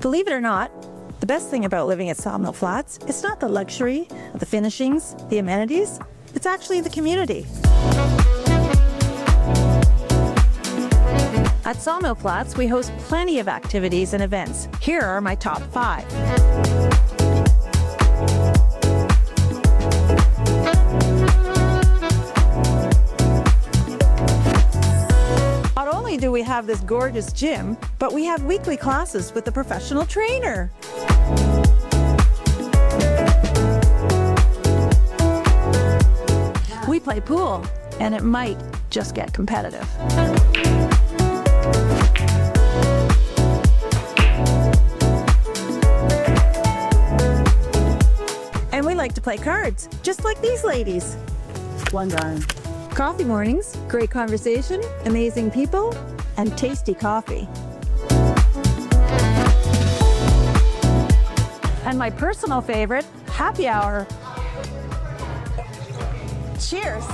Believe it or not, the best thing about living at Sawmill Flats is not the luxury, the finishings, the amenities. It's actually the community. At Sawmill Flats, we host plenty of activities and events. Here are my top 5. Not only do we have this gorgeous gym, but we have weekly classes with a professional trainer. We play pool, and it might just get competitive. And we like to play cards, just like these ladies. One dime. Coffee mornings, great conversation, amazing people, and tasty coffee. And my personal favorite, happy hour. Cheers.